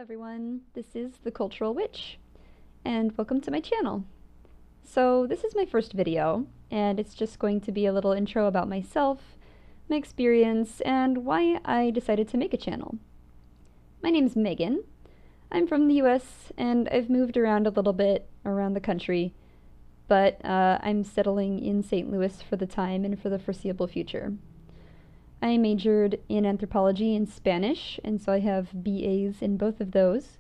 everyone, this is the Cultural Witch, and welcome to my channel. So this is my first video, and it's just going to be a little intro about myself, my experience, and why I decided to make a channel. My name's Megan. I'm from the US, and I've moved around a little bit around the country, but I'm settling in St. Louis for the time and for the foreseeable future. I majored in anthropology and Spanish, and so I have BAs in both of those.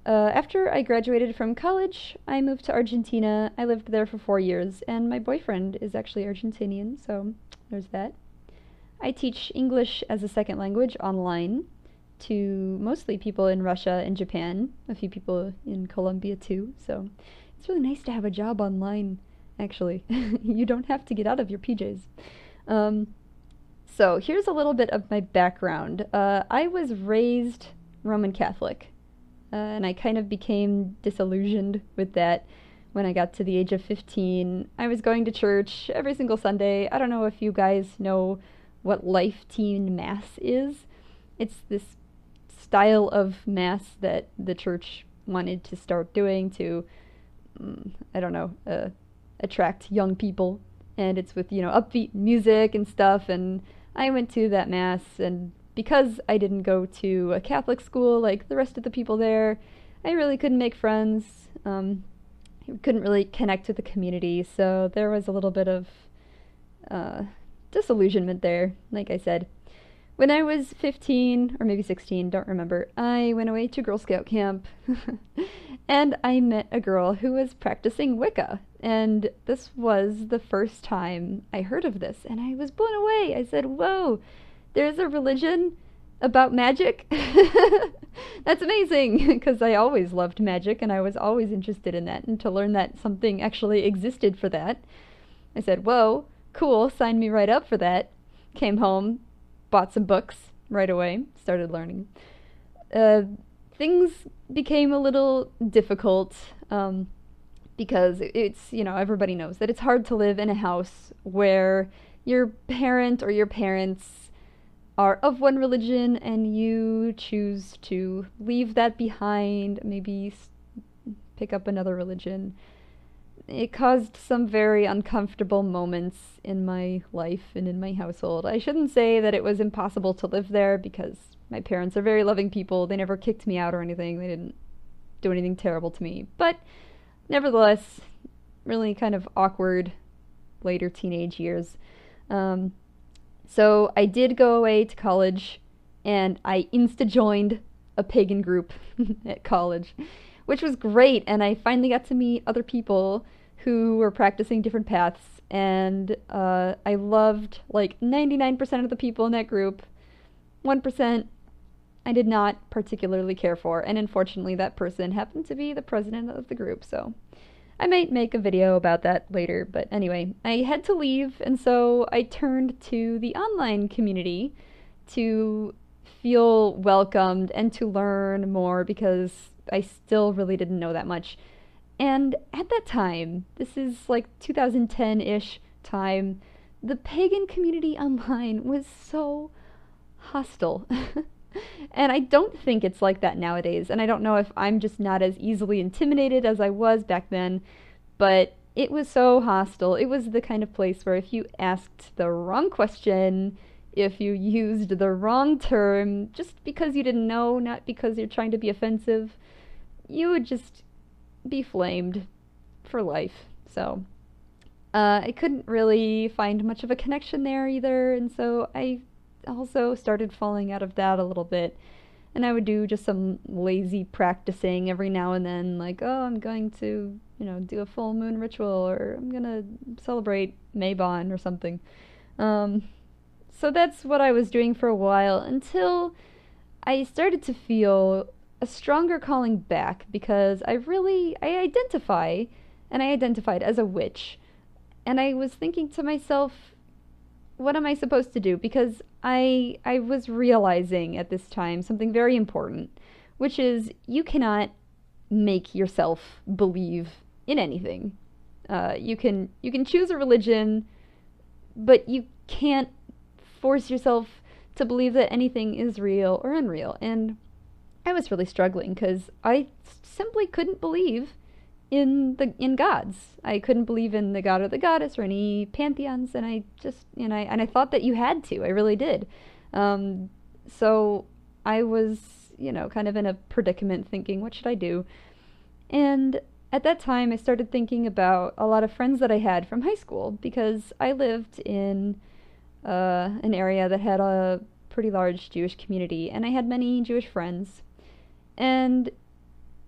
After I graduated from college, I moved to Argentina. I lived there for 4 years, and my boyfriend is actually Argentinian, so there's that. I teach English as a second language online to mostly people in Russia and Japan, a few people in Colombia too, so it's really nice to have a job online, actually. You don't have to get out of your PJs. So here's a little bit of my background. I was raised Roman Catholic, and I kind of became disillusioned with that when I got to the age of 15. I was going to church every single Sunday. I don't know if you guys know what Life Teen Mass is. It's this style of Mass that the church wanted to start doing to, attract young people. And it's with, upbeat music and stuff, and I went to that Mass, and because I didn't go to a Catholic school like the rest of the people there, I really couldn't make friends. Couldn't really connect with the community, so there was a little bit of disillusionment there, like I said. When I was 15, or maybe 16, don't remember, I went away to Girl Scout camp, and I met a girl who was practicing Wicca, and this was the first time I heard of this, and I was blown away. I said, whoa, there's a religion about magic? That's amazing, because I always loved magic, and I was always interested in that, and to learn that something actually existed for that, I said, whoa, cool, sign me right up for that. Came home, bought some books right away, started learning. Things became a little difficult because it's, everybody knows that it's hard to live in a house where your parent or your parents are of one religion and you choose to leave that behind, maybe pick up another religion. It caused some very uncomfortable moments in my life and in my household. I shouldn't say that it was impossible to live there, because my parents are very loving people. They never kicked me out or anything. They didn't do anything terrible to me. But nevertheless, really kind of awkward later teenage years. So I did go away to college, and I insta-joined a pagan group at college, which was great, and I finally got to meet other people who were practicing different paths, and I loved like 99% of the people in that group. 1% I did not particularly care for, and unfortunately that person happened to be the president of the group, so I might make a video about that later. But anyway, I had to leave, and so I turned to the online community to feel welcomed and to learn more, because I still really didn't know that much. And at that time, this is like 2010-ish time, the pagan community online was so hostile. And I don't think it's like that nowadays, and I don't know if I'm just not as easily intimidated as I was back then, but it was so hostile. It was the kind of place where if you asked the wrong question, if you used the wrong term, just because you didn't know, not because you're trying to be offensive, you would just be flamed for life. So I couldn't really find much of a connection there either, and so I also started falling out of that a little bit. And I would do just some lazy practicing every now and then, like, oh, I'm going to, do a full moon ritual, or I'm gonna celebrate Mabon or something. So that's what I was doing for a while, until I started to feel a stronger calling back, because I identify, and I identified as a witch. And I was thinking to myself, what am I supposed to do? Because I was realizing at this time something very important, which is you cannot make yourself believe in anything. You can choose a religion, but you can't force yourself to believe that anything is real or unreal. And I was really struggling because I simply couldn't believe in gods. I couldn't believe in the god or the goddess or any pantheons, and I just and I thought that you had to. I really did. So I was kind of in a predicament, thinking, what should I do? And at that time, I started thinking about a lot of friends that I had from high school because I lived in an area that had a pretty large Jewish community, and I had many Jewish friends. And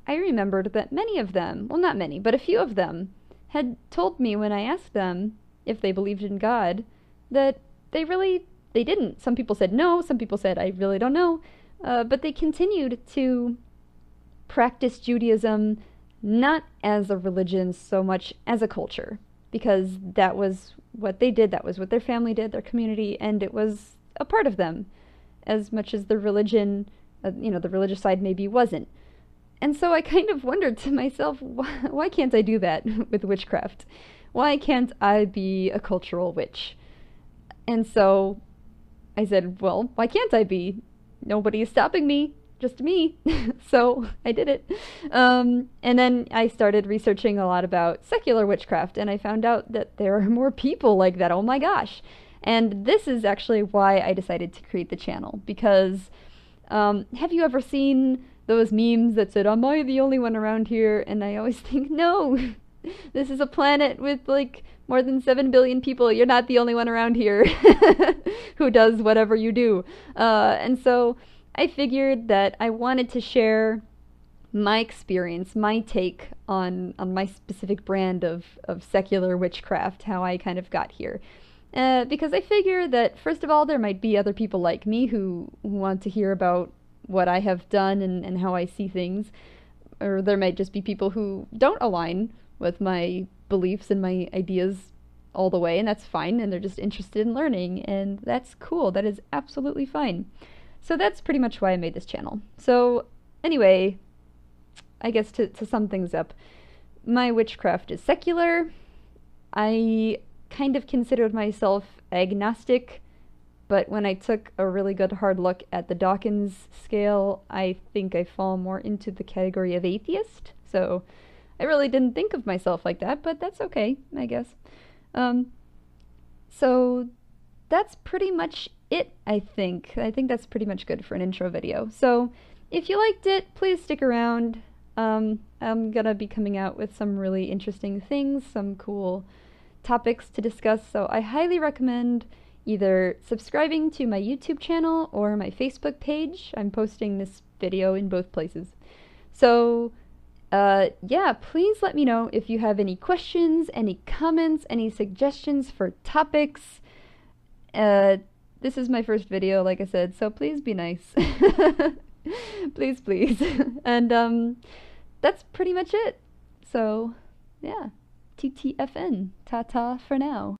I remembered that many of them, well, not many, but a few of them, had told me when I asked them if they believed in God that they didn't. Some people said no, some people said, I really don't know. But they continued to practice Judaism not as a religion so much as a culture, because that was what they did, that was what their family did, their community, and it was a part of them, as much as the religion, the religious side maybe wasn't. And so I kind of wondered to myself, why can't I do that with witchcraft? Why can't I be a cultural witch? And so I said, well, why can't I be? Nobody is stopping me, just me. So I did it. And then I started researching a lot about secular witchcraft, and I found out that there are more people like that. Oh my gosh. And this is actually why I decided to create the channel, because have you ever seen those memes that said, am I the only one around here? And I always think, no, this is a planet with like more than 7 billion people. You're not the only one around here who does whatever you do. And so I figured that I wanted to share my experience, my take on my specific brand of secular witchcraft, how I kind of got here. Because I figure that, first of all, there might be other people like me who want to hear about what I have done and how I see things. Or there might just be people who don't align with my beliefs and my ideas all the way, and that's fine, and they're just interested in learning, and that's cool. That is absolutely fine. So that's pretty much why I made this channel. So anyway, I guess to sum things up, my witchcraft is secular. I kind of considered myself agnostic, but when I took a really good hard look at the Dawkins scale, I think I fall more into the category of atheist. So I really didn't think of myself like that, but that's okay, I guess. So that's pretty much it, I think. I think that's pretty much good for an intro video. So if you liked it, please stick around. I'm gonna be coming out with some really interesting things, some cool topics to discuss, so I highly recommend either subscribing to my YouTube channel or my Facebook page. I'm posting this video in both places. So yeah, please let me know if you have any questions, any comments, any suggestions for topics. This is my first video, like I said, so please be nice. Please, please. And that's pretty much it. So yeah, TTFN. Ta-ta for now.